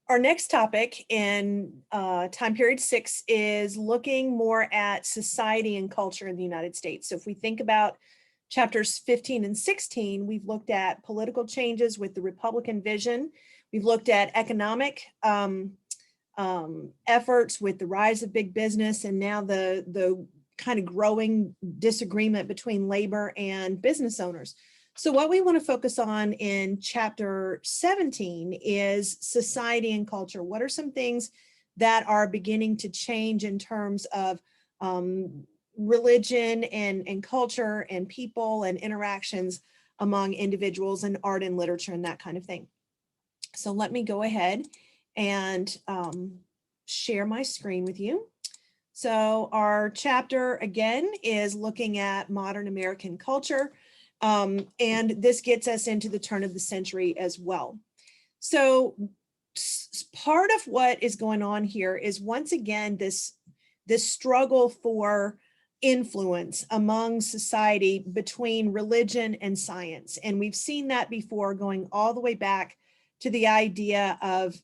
Our next topic in time period 6 is looking more at society and culture in the United States. So if we think about chapters 15 and 16, we've looked at political changes with the Republican vision. We've looked at economic efforts with the rise of big business, and now the kind of growing disagreement between labor and business owners. So what we want to focus on in chapter 17 is society and culture. What are some things that are beginning to change in terms of religion and culture and people and interactions among individuals and art and literature and that kind of thing? So let me go ahead and share my screen with you. So our chapter again is looking at modern American culture. And this gets us into the turn of the century as well. So part of what is going on here is once again this struggle for influence among society between religion and science. And we've seen that before, going all the way back to the idea of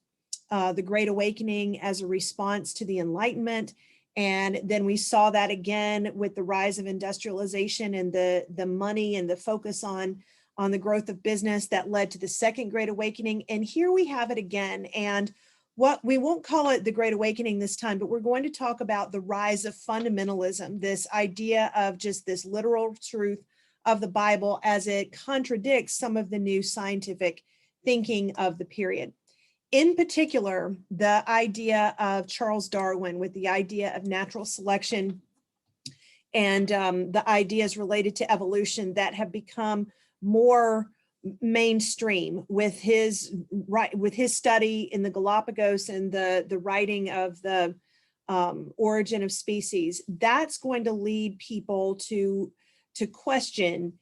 the Great Awakening as a response to the Enlightenment. And then we saw that again with the rise of industrialization and the money and the focus on the growth of business that led to the Second Great Awakening. And here we have it again. And what we won't call it the Great Awakening this time, but we're going to talk about the rise of fundamentalism, this idea of just this literal truth of the Bible as it contradicts some of the new scientific thinking of the period. In particular, the idea of Charles Darwin with the idea of natural selection and the ideas related to evolution that have become more mainstream with his study in the Galapagos and the writing of the Origin of Species. That's going to lead people to question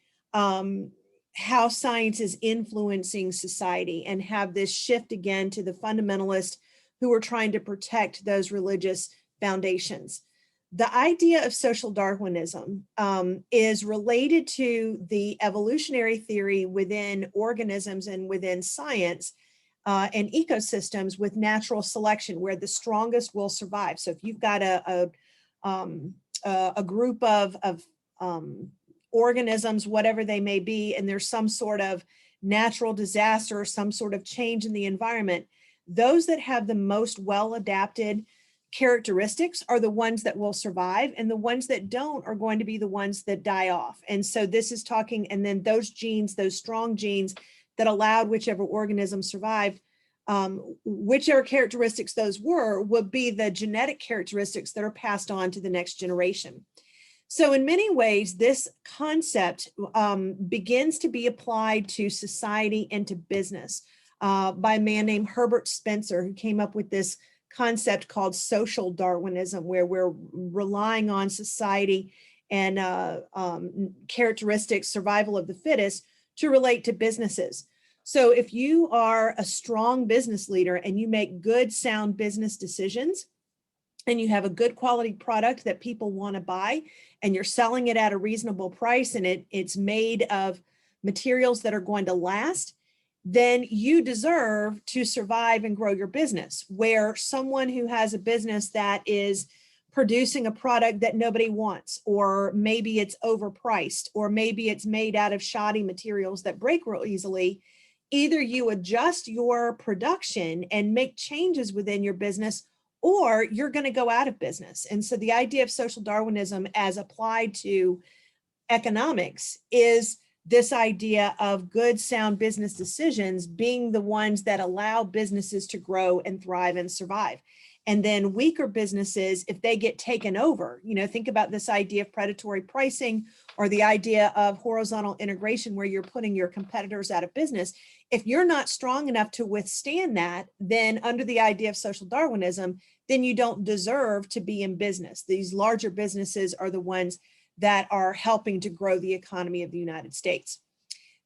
how science is influencing society and have this shift again to the fundamentalists who are trying to protect those religious foundations. The idea of social Darwinism is related to the evolutionary theory within organisms and within science and ecosystems with natural selection, where the strongest will survive. So if you've got a group of organisms, whatever they may be, and there's some sort of natural disaster or some sort of change in the environment, those that have the most well-adapted characteristics are the ones that will survive, and the ones that don't are going to be the ones that die off. And so this is talking, and then those genes, those strong genes that allowed whichever organism survived, whichever characteristics those were, would be the genetic characteristics that are passed on to the next generation. So in many ways, this concept begins to be applied to society and to business by a man named Herbert Spencer, who came up with this concept called social Darwinism, where we're relying on society and characteristics, survival of the fittest, to relate to businesses. So if you are a strong business leader and you make good, sound business decisions, and you have a good quality product that people want to buy, and you're selling it at a reasonable price, and it's made of materials that are going to last, then you deserve to survive and grow your business. Where someone who has a business that is producing a product that nobody wants, or maybe it's overpriced, or maybe it's made out of shoddy materials that break real easily, either you adjust your production and make changes within your business, or you're going to go out of business. And so the idea of social Darwinism as applied to economics is this idea of good, sound business decisions being the ones that allow businesses to grow and thrive and survive. And then weaker businesses, if they get taken over, think about this idea of predatory pricing or the idea of horizontal integration where you're putting your competitors out of business. If you're not strong enough to withstand that, then under the idea of social Darwinism, then you don't deserve to be in business. These larger businesses are the ones that are helping to grow the economy of the United States.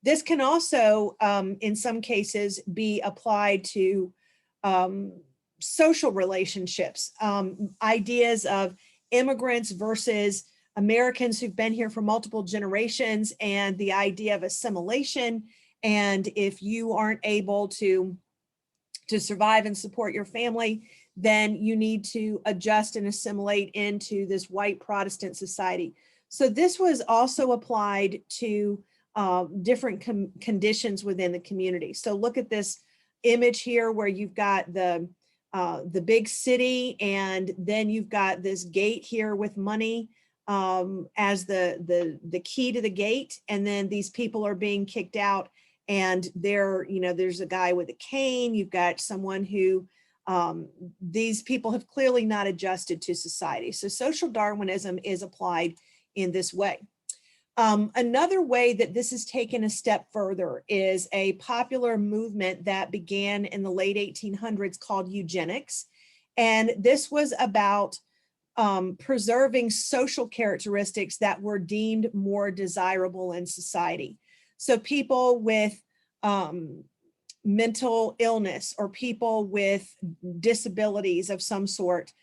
This can also, in some cases, be applied to social relationships, ideas of immigrants versus Americans who've been here for multiple generations, and the idea of assimilation. And if you aren't able to to survive and support your family, then you need to adjust and assimilate into this white Protestant society. So this was also applied to different conditions within the community. So look at this image here where you've got the big city, and then you've got this gate here with money as the key to the gate, and then these people are being kicked out, and there's a guy with a cane. You've got someone who these people have clearly not adjusted to society. So social Darwinism is applied in this way. Another way that this is taken a step further is a popular movement that began in the late 1800s called Eugenics. And this was about preserving social characteristics that were deemed more desirable in society. So people with mental illness or people with disabilities of some sort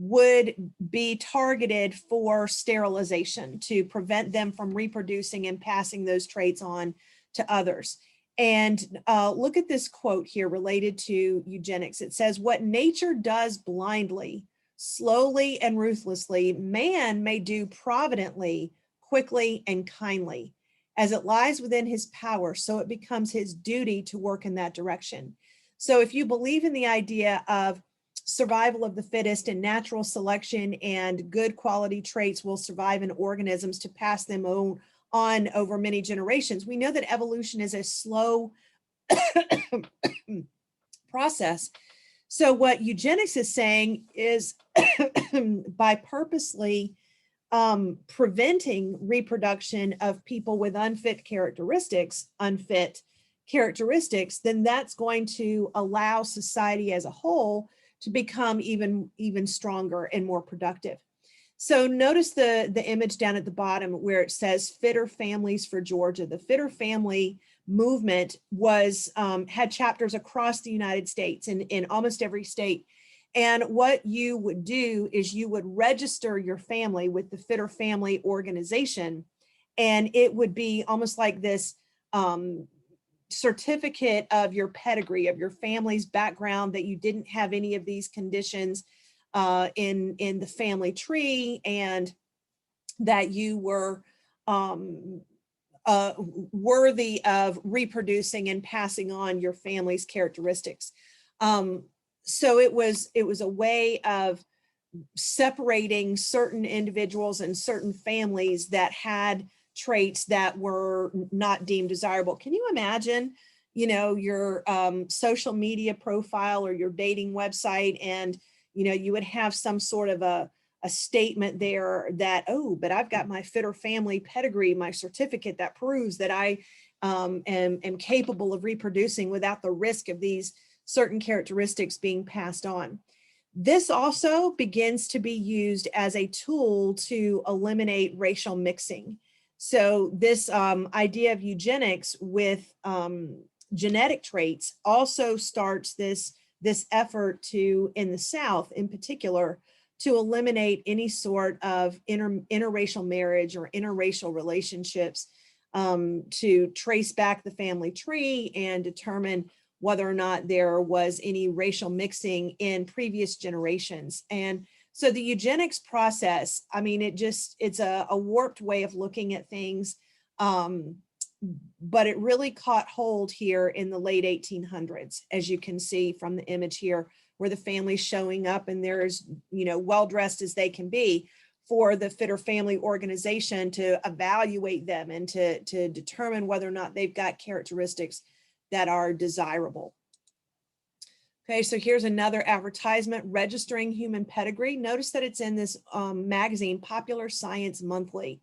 would be targeted for sterilization to prevent them from reproducing and passing those traits on to others. And look at this quote here related to eugenics. It says, "What nature does blindly, slowly and ruthlessly, man may do providently, quickly and kindly. As it lies within his power, so it becomes his duty to work in that direction." So if you believe in the idea of survival of the fittest and natural selection and good quality traits will survive in organisms to pass them on over many generations, we know that evolution is a slow process. So what eugenics is saying is by purposely preventing reproduction of people with unfit characteristics, then that's going to allow society as a whole to become even stronger and more productive. So notice the image down at the bottom where it says fitter families for Georgia. The fitter family movement was had chapters across the United States in almost every state. And what you would do is you would register your family with the Fitter Family Organization, and it would be almost like this certificate of your pedigree, of your family's background, that you didn't have any of these conditions in the family tree, and that you were worthy of reproducing and passing on your family's characteristics. So it was a way of separating certain individuals and certain families that had traits that were not deemed desirable. Can you imagine, your social media profile or your dating website, and you would have some sort of a statement there that, oh, but I've got my Fitter Family pedigree, my certificate that proves that I am capable of reproducing without the risk of these certain characteristics being passed on. This also begins to be used as a tool to eliminate racial mixing. So this idea of eugenics with genetic traits also starts this effort to, in the South in particular, to eliminate any sort of interracial marriage or interracial relationships, to trace back the family tree and determine whether or not there was any racial mixing in previous generations. And so the eugenics process, I mean, it's a warped way of looking at things, but it really caught hold here in the late 1800s, as you can see from the image here, where the family's showing up and there's, well-dressed as they can be, for the Fitter Family Organization to evaluate them and to determine whether or not they've got characteristics that are desirable. Okay, so here's another advertisement, registering human pedigree. Notice that it's in this magazine, Popular Science Monthly.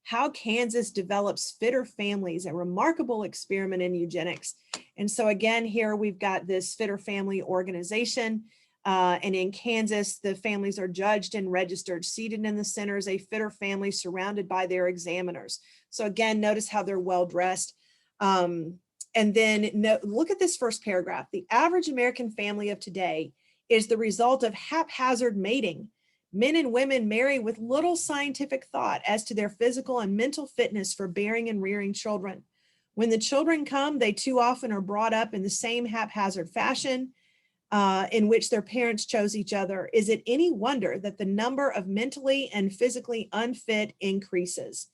How Kansas Develops Fitter Families, a remarkable experiment in eugenics. And so again, here we've got this Fitter Family Organization. And in Kansas, the families are judged and registered. Seated in the center is a fitter family surrounded by their examiners. So again, notice how they're well-dressed. And then look at this first paragraph. The average American family of today is the result of haphazard mating. Men and women marry with little scientific thought as to their physical and mental fitness for bearing and rearing children. When the children come, they too often are brought up in the same haphazard fashion. in which their parents chose each other, is it any wonder that the number of mentally and physically unfit increases?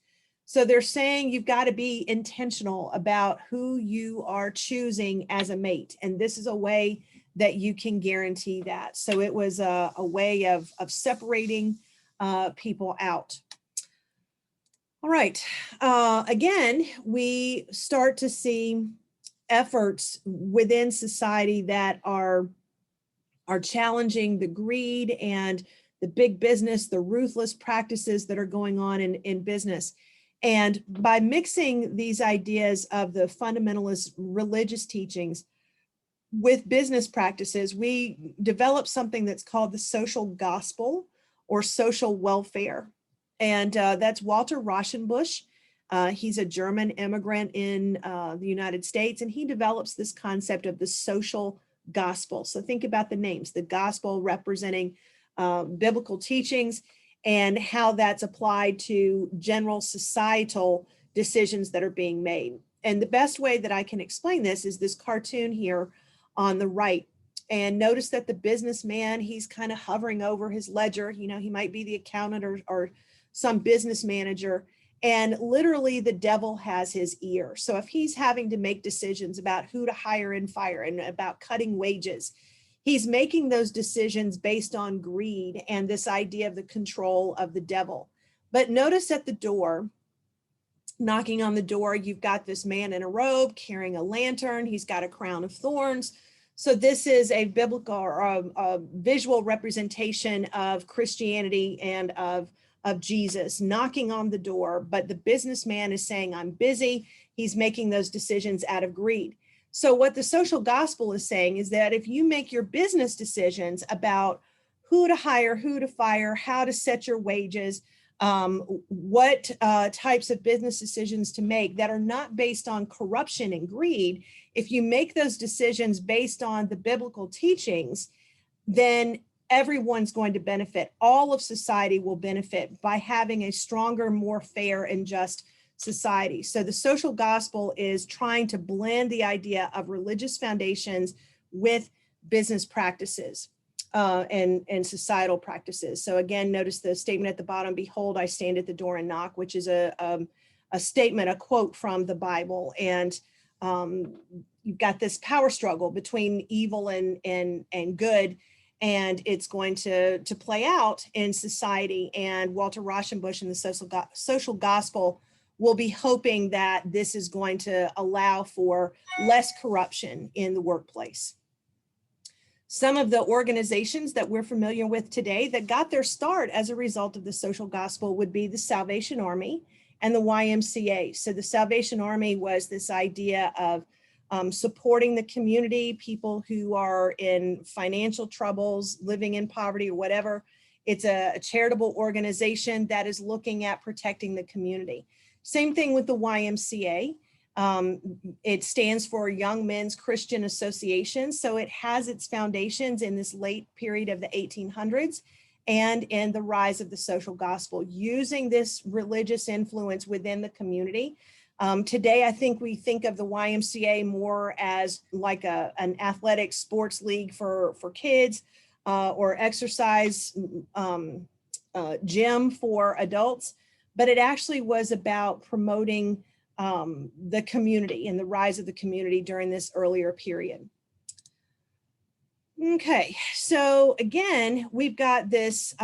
So they're saying you've got to be intentional about who you are choosing as a mate. And this is a way that you can guarantee that. So it was a way of separating people out. All right. Again, we start to see efforts within society that are challenging the greed and the big business, the ruthless practices that are going on in business. And by mixing these ideas of the fundamentalist religious teachings with business practices, we develop something that's called the social gospel or social welfare. And that's Walter Rauschenbusch. He's a German immigrant in the United States, and he develops this concept of the social gospel. So think about the names, the gospel representing biblical teachings and how that's applied to general societal decisions that are being made. And the best way that I can explain this is this cartoon here on the right. And notice that the businessman, he's kind of hovering over his ledger. You know, he might be the accountant or some business manager. And literally the devil has his ear. So if he's having to make decisions about who to hire and fire and about cutting wages, he's making those decisions based on greed and this idea of the control of the devil. But notice at the door, knocking on the door, you've got this man in a robe carrying a lantern. He's got a crown of thorns. So this is a biblical or a visual representation of Christianity and of Jesus knocking on the door, but the businessman is saying, I'm busy. He's making those decisions out of greed. So what the social gospel is saying is that if you make your business decisions about who to hire, who to fire, how to set your wages, what types of business decisions to make that are not based on corruption and greed, if you make those decisions based on the biblical teachings, then everyone's going to benefit. All of society will benefit by having a stronger, more fair and just society. So the social gospel is trying to blend the idea of religious foundations with business practices and societal practices. So again, notice the statement at the bottom, behold, I stand at the door and knock, which is a statement, a quote from the Bible. And you've got this power struggle between evil and good, and it's going to play out in society. And Walter Rauschenbusch and the social gospel will be hoping that this is going to allow for less corruption in the workplace. Some of the organizations that we're familiar with today that got their start as a result of the social gospel would be the Salvation Army and the YMCA. So the Salvation Army was this idea of supporting the community, people who are in financial troubles, living in poverty or whatever. It's a charitable organization that is looking at protecting the community. Same thing with the YMCA. It stands for Young Men's Christian Association. So it has its foundations in this late period of the 1800s and in the rise of the social gospel, using this religious influence within the community. Today, I think we think of the YMCA more as like an athletic sports league for kids or exercise gym for adults, but it actually was about promoting the community and the rise of the community during this earlier period. Okay, so again, we've got this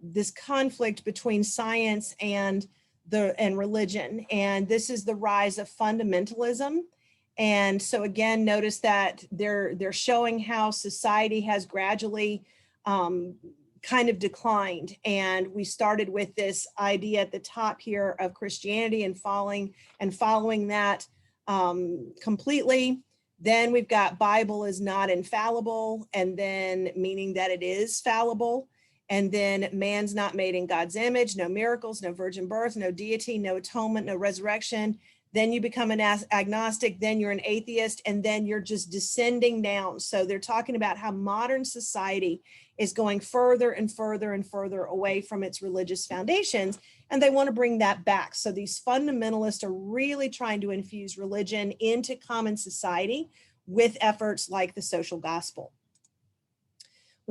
this conflict between science and religion, and this is the rise of fundamentalism. And so again, notice that they're showing how society has gradually kind of declined. And we started with this idea at the top here of Christianity and following that completely. Then we've got Bible is not infallible, and then meaning that it is fallible. And then man's not made in God's image, no miracles, no virgin birth, no deity, no atonement, no resurrection. Then you become an agnostic, then you're an atheist, and then you're just descending down. So they're talking about how modern society is going further and further and further away from its religious foundations, and they want to bring that back. So these fundamentalists are really trying to infuse religion into common society with efforts like the social gospel.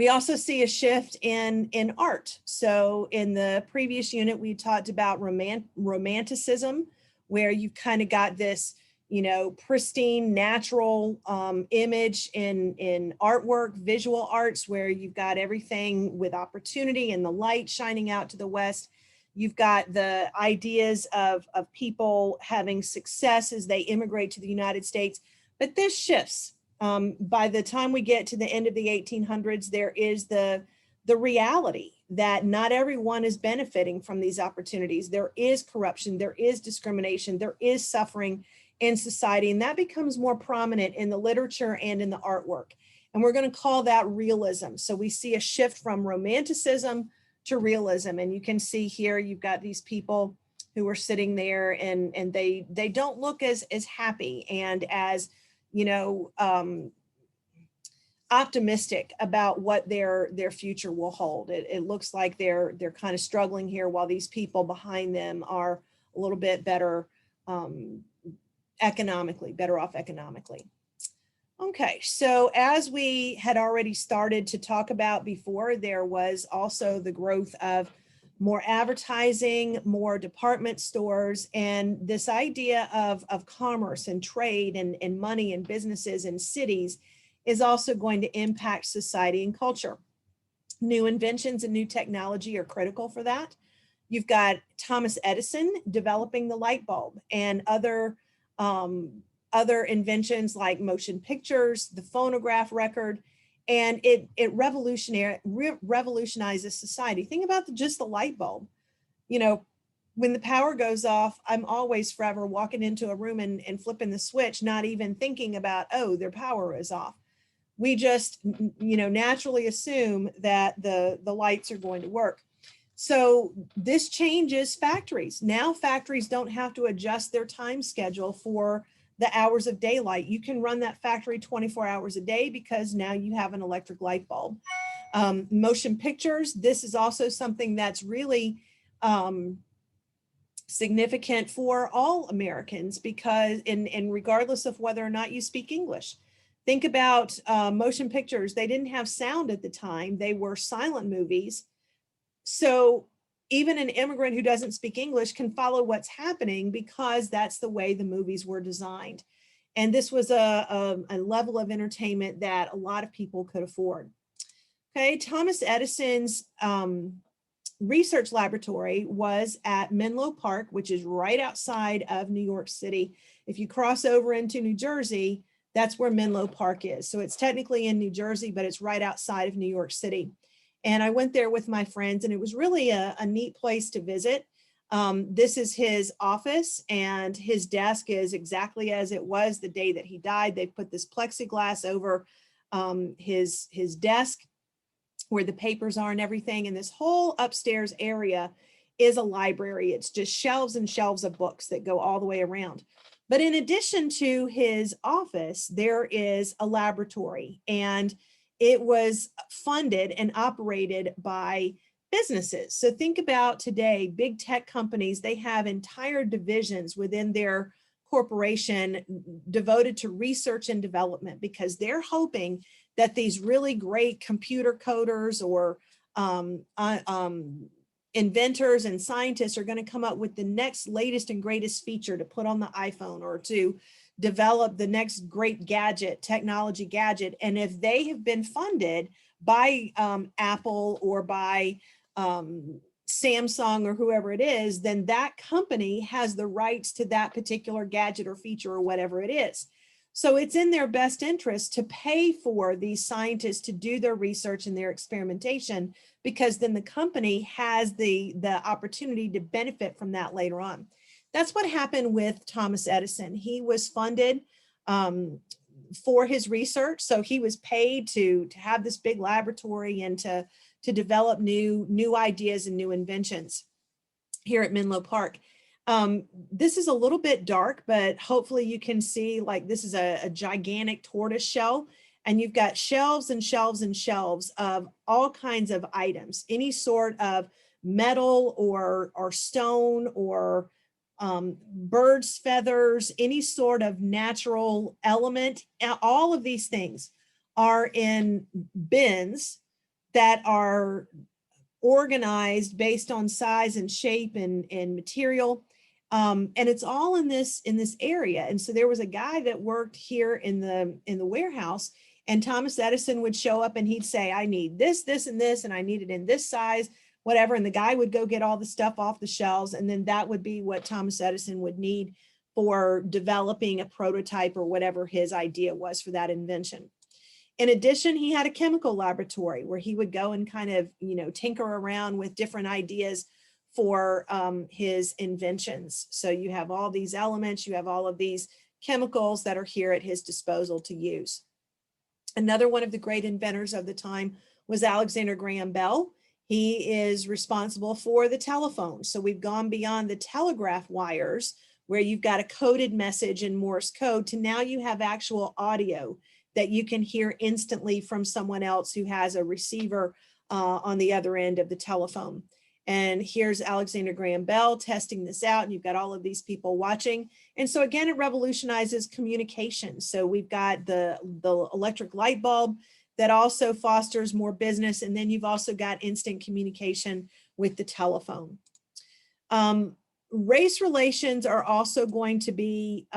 We also see a shift in art. So in the previous unit, we talked about Romanticism, where you've kind of got this, you know, pristine, natural image in artwork, visual arts, where you've got everything with opportunity and the light shining out to the west. You've got the ideas of people having success as they immigrate to the United States. But this shifts. By the time we get to the end of the 1800s, there is the reality that not everyone is benefiting from these opportunities. There is corruption, there is discrimination, there is suffering in society, and that becomes more prominent in the literature and in the artwork. And we're going to call that realism. So we see a shift from Romanticism to realism. And you can see here, you've got these people who are sitting there, and they don't look as happy and as, you know, optimistic about what their future will hold. It looks like they're kind of struggling here, while these people behind them are a little bit better economically, better off economically. Okay, so as we had already started to talk about before, there was also the growth of more advertising, more department stores, and this idea of commerce and trade and money and businesses and cities is also going to impact society and culture. New inventions and new technology are critical for that. You've got Thomas Edison developing the light bulb, and other inventions like motion pictures, the phonograph record, and it revolutionizes society. Think about just the light bulb. You know, when the power goes off, I'm always forever walking into a room and flipping the switch, not even thinking about, oh, their power is off. We just, you know, naturally assume that the lights are going to work. So this changes factories. Now factories don't have to adjust their time schedule for the hours of daylight. You can run that factory 24 hours a day because now you have an electric light bulb. Motion pictures, this is also something that's really significant for all Americans, because and regardless of whether or not you speak English. Think about motion pictures. They didn't have sound at the time. They were silent movies. So even an immigrant who doesn't speak English can follow what's happening because that's the way the movies were designed. And this was a level of entertainment that a lot of people could afford. Okay, Thomas Edison's research laboratory was at Menlo Park, which is right outside of New York City. If you cross over into New Jersey, that's where Menlo Park is. So it's technically in New Jersey, but it's right outside of New York City. And I went there with my friends, and it was really a neat place to visit. This is his office, and his desk is exactly as it was the day that he died. They put this plexiglass over his desk where the papers are and everything. And this whole upstairs area is a library. It's just shelves and shelves of books that go all the way around. But in addition to his office, there is a laboratory, and it was funded and operated by businesses. So think about today, big tech companies, they have entire divisions within their corporation devoted to research and development, because they're hoping that these really great computer coders or inventors and scientists are going to come up with the next latest and greatest feature to put on the iPhone, or to develop the next great gadget, technology gadget. And if they have been funded by Apple or by Samsung or whoever it is, then that company has the rights to that particular gadget or feature or whatever it is. So it's in their best interest to pay for these scientists to do their research and their experimentation, because then the company has the opportunity to benefit from that later on. That's what happened with Thomas Edison. He was funded for his research. So he was paid to have this big laboratory and to develop new ideas and new inventions here at Menlo Park. This is a little bit dark, but hopefully you can see, like, this is a gigantic tortoise shell, and you've got shelves and shelves and shelves of all kinds of items, any sort of metal or stone or birds' feathers, any sort of natural element. All of these things are in bins that are organized based on size and shape and material. And it's all in this area. And so there was a guy that worked here in the warehouse, and Thomas Edison would show up and he'd say, I need this, this, and this, and I need it in this size, whatever. And the guy would go get all the stuff off the shelves. And then that would be what Thomas Edison would need for developing a prototype or whatever his idea was for that invention. In addition, he had a chemical laboratory where he would go and kind of, tinker around with different ideas for his inventions. So you have all these elements, you have all of these chemicals that are here at his disposal to use. Another one of the great inventors of the time was Alexander Graham Bell. He is responsible for the telephone. So we've gone beyond the telegraph wires where you've got a coded message in Morse code to now you have actual audio that you can hear instantly from someone else who has a receiver on the other end of the telephone. And here's Alexander Graham Bell testing this out, and you've got all of these people watching. And so again, it revolutionizes communication. So we've got the electric light bulb that also fosters more business. And then you've also got instant communication with the telephone. Race relations are also going to be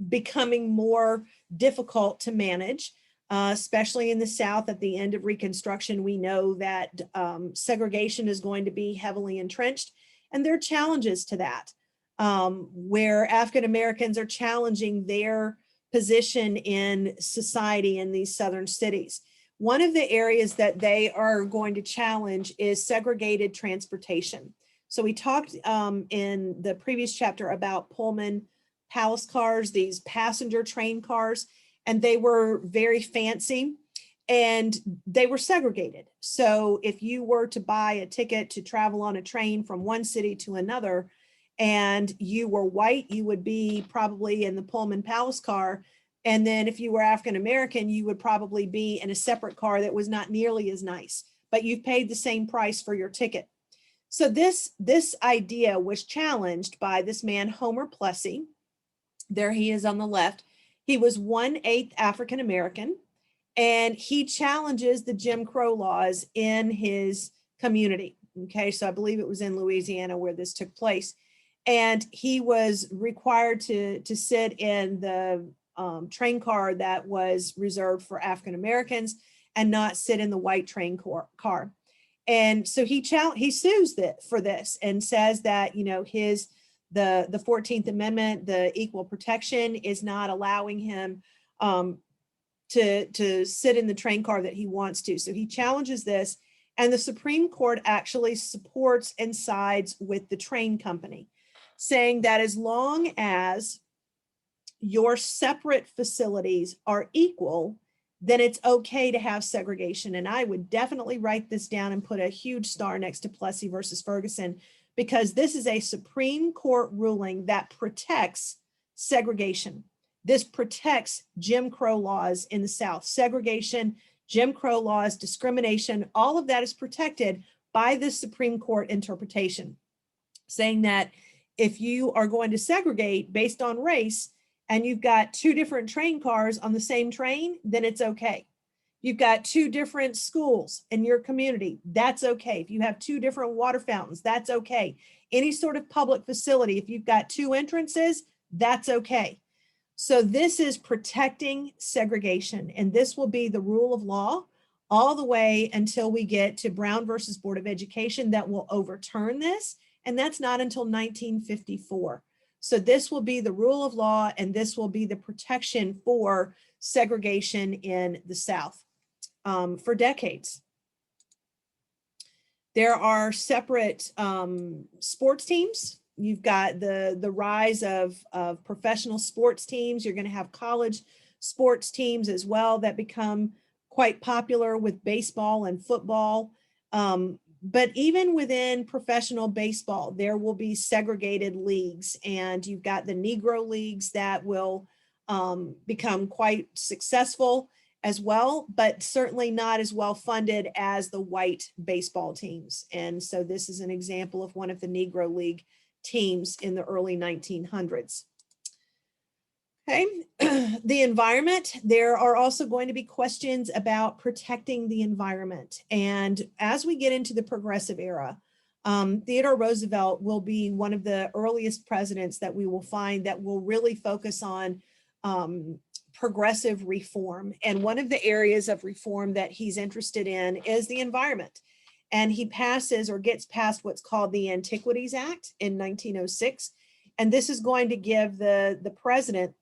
becoming more difficult to manage, especially in the South. At the end of Reconstruction, we know that segregation is going to be heavily entrenched, and there are challenges to that, where African Americans are challenging their position in society in these Southern cities. One of the areas that they are going to challenge is segregated transportation. So we talked in the previous chapter about Pullman palace cars, these passenger train cars, and they were very fancy and they were segregated. So if you were to buy a ticket to travel on a train from one city to another and you were white, you would be probably in the Pullman palace car. And then if you were African American, you would probably be in a separate car that was not nearly as nice, but you've paid the same price for your ticket. So this idea was challenged by this man, Homer Plessy. There he is on the left. He was 1/8 African American, and he challenges the Jim Crow laws in his community. Okay, so I believe it was in Louisiana where this took place. And he was required to sit in the train car that was reserved for African Americans and not sit in the white train car. And so he sues for this and says that, the 14th Amendment, the equal protection, is not allowing him to sit in the train car that he wants to. So he challenges this, and the Supreme Court actually supports and sides with the train company, saying that as long as your separate facilities are equal, then it's okay to have segregation. And I would definitely write this down and put a huge star next to Plessy versus Ferguson, because this is a Supreme Court ruling that protects segregation. This protects Jim Crow laws in the South. Segregation, Jim Crow laws, discrimination, all of that is protected by this Supreme Court interpretation, saying that if you are going to segregate based on race and you've got two different train cars on the same train, then it's okay. You've got two different schools in your community, that's okay. If you have two different water fountains, that's okay. Any sort of public facility, if you've got two entrances, that's okay. So this is protecting segregation, and this will be the rule of law all the way until we get to Brown versus Board of Education that will overturn this, and that's not until 1954. So this will be the rule of law, and this will be the protection for segregation in the South for decades. There are separate sports teams. You've got the rise of professional sports teams. You're going to have college sports teams as well that become quite popular with baseball and football. But even within professional baseball, there will be segregated leagues, and you've got the Negro leagues that will become quite successful as well, but certainly not as well funded as the white baseball teams. And so this is an example of one of the Negro league teams in the early 1900s. Okay, the environment, there are also going to be questions about protecting the environment. And as we get into the progressive era, Theodore Roosevelt will be one of the earliest presidents that we will find that will really focus on progressive reform. And one of the areas of reform that he's interested in is the environment. And he passes or gets passed what's called the Antiquities Act in 1906. And this is going to give the president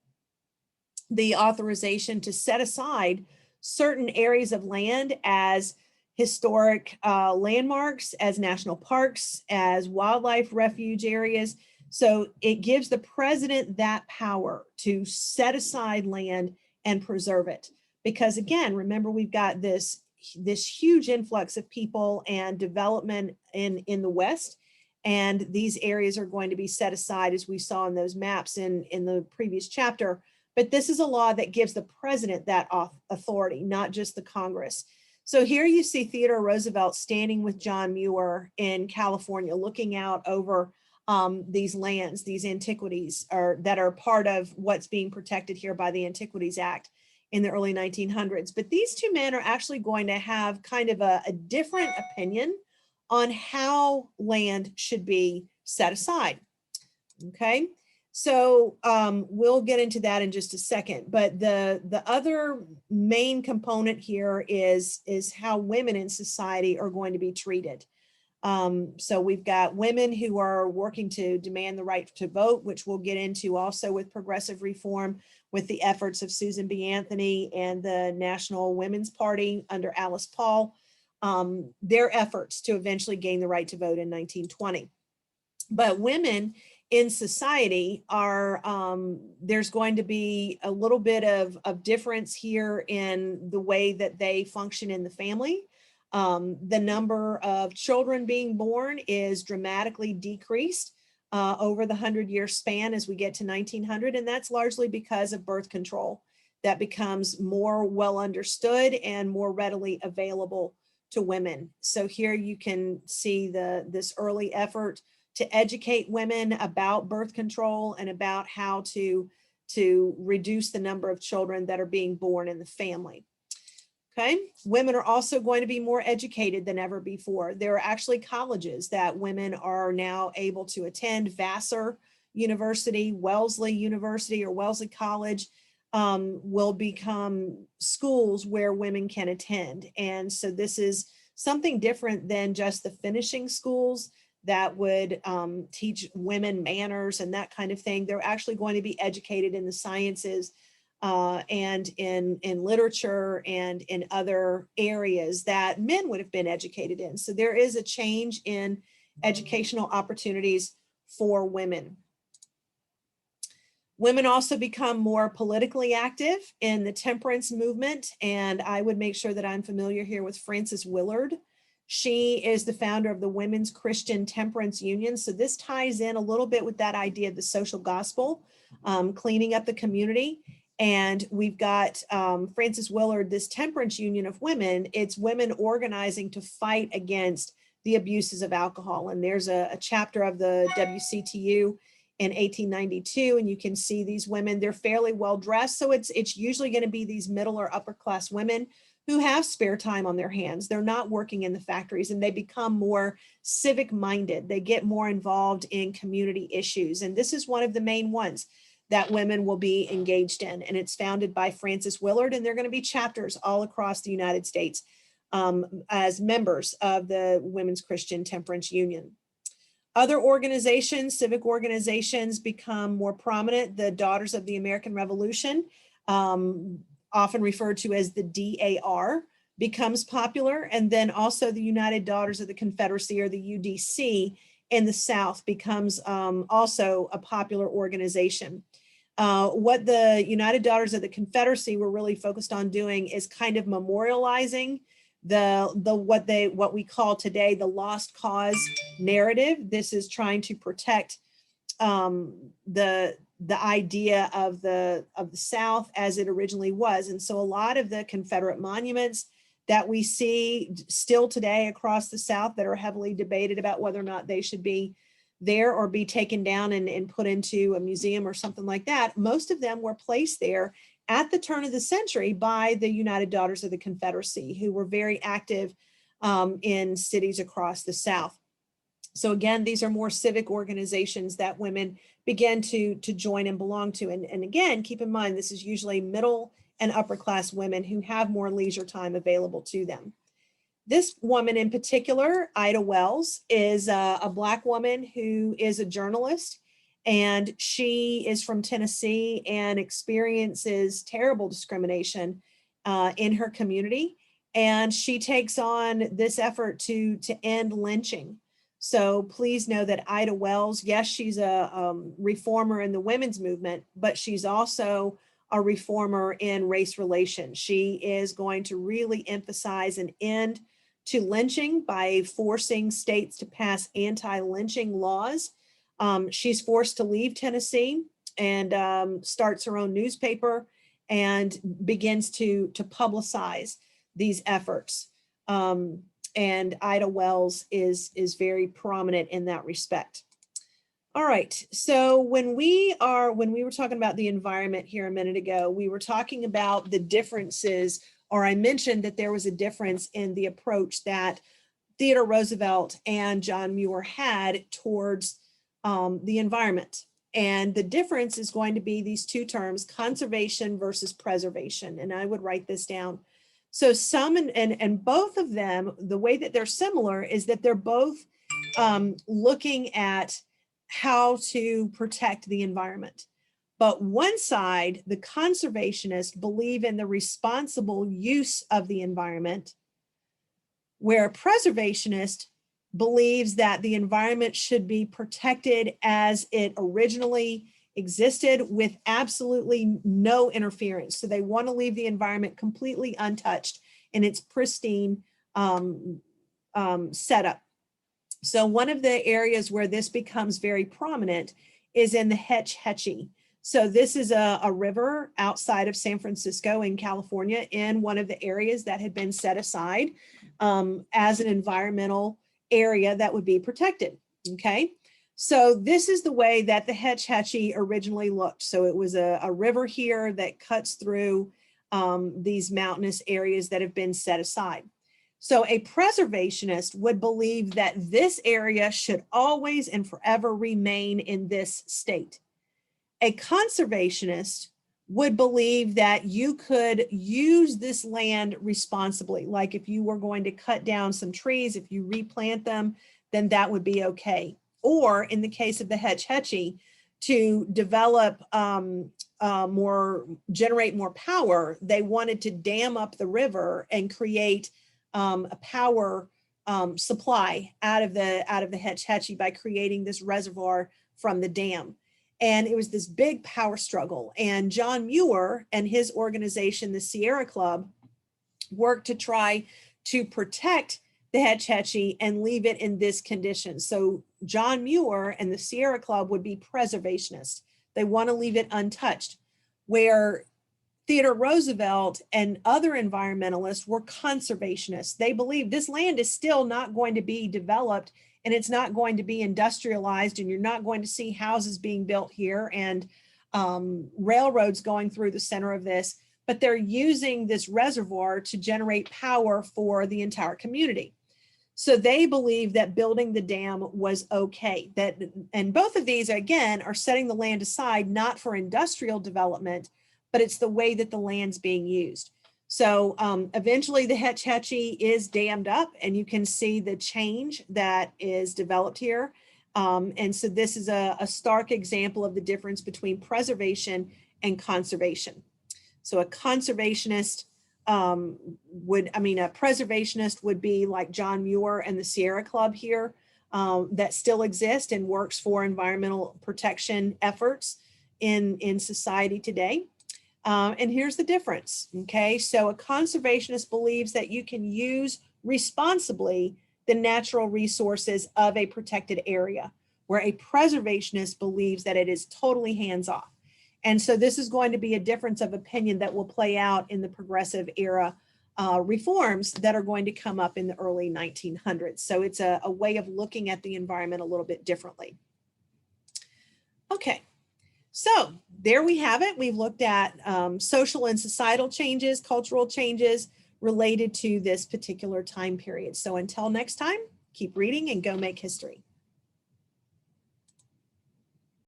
the authorization to set aside certain areas of land as historic landmarks, as national parks, as wildlife refuge areas. So it gives the president that power to set aside land and preserve it. Because again, remember, we've got this huge influx of people and development in the West. And these areas are going to be set aside, as we saw in those maps in the previous chapter. But this is a law that gives the president that authority, not just the Congress. So here you see Theodore Roosevelt standing with John Muir in California, looking out over these lands, these antiquities that are part of what's being protected here by the Antiquities Act in the early 1900s. But these two men are actually going to have kind of a different opinion on how land should be set aside. Okay. So we'll get into that in just a second, but the other main component here is how women in society are going to be treated. So we've got women who are working to demand the right to vote, which we'll get into also with progressive reform, with the efforts of Susan B. Anthony and the National Women's Party under Alice Paul, their efforts to eventually gain the right to vote in 1920. But women in society are, there's going to be a little bit of difference here in the way that they function in the family. The number of children being born is dramatically decreased over the 100-year span as we get to 1900, and that's largely because of birth control that becomes more well understood and more readily available to women. So here you can see this early effort to educate women about birth control and about how to reduce the number of children that are being born in the family. Okay, women are also going to be more educated than ever before. There are actually colleges that women are now able to attend. Vassar University, Wellesley University, or Wellesley College will become schools where women can attend. And so this is something different than just the finishing schools that would teach women manners and that kind of thing. They're actually going to be educated in the sciences and in literature and in other areas that men would have been educated in. So there is a change in educational opportunities for women. Women also become more politically active in the temperance movement, and I would make sure that I'm familiar here with Frances Willard. She is the founder of the Women's Christian Temperance Union. So this ties in a little bit with that idea of the social gospel, cleaning up the community. And we've got Frances Willard, this temperance union of women. It's women organizing to fight against the abuses of alcohol. And there's a chapter of the WCTU in 1892, and you can see these women, they're fairly well dressed. So it's usually going to be these middle or upper class women who have spare time on their hands. They're not working in the factories, and they become more civic minded. They get more involved in community issues. And this is one of the main ones that women will be engaged in. And it's founded by Frances Willard, and there are going to be chapters all across the United States as members of the Women's Christian Temperance Union. Other organizations, civic organizations, become more prominent. The Daughters of the American Revolution, often referred to as the DAR, becomes popular. And then also the United Daughters of the Confederacy, or the UDC, in the South becomes also a popular organization. What the United Daughters of the Confederacy were really focused on doing is kind of memorializing what we call today the lost cause narrative. This is trying to protect the idea of the South as it originally was. And so a lot of the Confederate monuments that we see still today across the South that are heavily debated about whether or not they should be there or be taken down and put into a museum or something like that. Most of them were placed there at the turn of the century by the United Daughters of the Confederacy, who were very active in cities across the South. So again, these are more civic organizations that women begin to join and belong to. And again, keep in mind, this is usually middle and upper class women who have more leisure time available to them. This woman in particular, Ida Wells, is a Black woman who is a journalist, and she is from Tennessee and experiences terrible discrimination in her community. And she takes on this effort to end lynching. So please know that Ida Wells, yes, she's a reformer in the women's movement, but she's also a reformer in race relations. She is going to really emphasize an end to lynching by forcing states to pass anti-lynching laws. She's forced to leave Tennessee and starts her own newspaper and begins to publicize these efforts. And Ida Wells is very prominent in that respect. All right, so when we were talking about the environment here a minute ago, we were talking about the differences, or I mentioned that there was a difference in the approach that Theodore Roosevelt and John Muir had towards the environment. And the difference is going to be these two terms, conservation versus preservation. And I would write this down. So some and both of them, the way that they're similar is that they're both looking at how to protect the environment. But one side, the conservationists, believe in the responsible use of the environment, where a preservationist believes that the environment should be protected as it originally existed with absolutely no interference. So they want to leave the environment completely untouched in its pristine setup. So one of the areas where this becomes very prominent is in the Hetchy. So this is a river outside of San Francisco in California, in one of the areas that had been set aside as an environmental area that would be protected, okay? So this is the way that the Hetchy originally looked. So it was a river here that cuts through these mountainous areas that have been set aside. So a preservationist would believe that this area should always and forever remain in this state. A conservationist would believe that you could use this land responsibly. Like if you were going to cut down some trees, if you replant them, then that would be okay. Or in the case of the Hetchy, to develop generate more power, they wanted to dam up the river and create a power supply out of the Hetchy by creating this reservoir from the dam. And it was this big power struggle. And John Muir and his organization, the Sierra Club, worked to try to protect the Hetchy and leave it in this condition. So John Muir and the Sierra Club would be preservationists. They want to leave it untouched, where Theodore Roosevelt and other environmentalists were conservationists. They believe this land is still not going to be developed and it's not going to be industrialized, and you're not going to see houses being built here and railroads going through the center of this, but they're using this reservoir to generate power for the entire community. So they believe that building the dam was okay. And both of these, again, are setting the land aside not for industrial development, but it's the way that the land's being used. So eventually the Hetchy is dammed up, and you can see the change that is developed here. And so this is a stark example of the difference between preservation and conservation. So a conservationist a preservationist would be like John Muir and the Sierra Club here that still exist and works for environmental protection efforts in society today. And here's the difference, okay? So a conservationist believes that you can use responsibly the natural resources of a protected area, where a preservationist believes that it is totally hands-off. And so this is going to be a difference of opinion that will play out in the progressive era reforms that are going to come up in the early 1900s. So it's a way of looking at the environment a little bit differently. Okay, so there we have it. We've looked at social and societal changes, cultural changes related to this particular time period. So until next time, keep reading and go make history.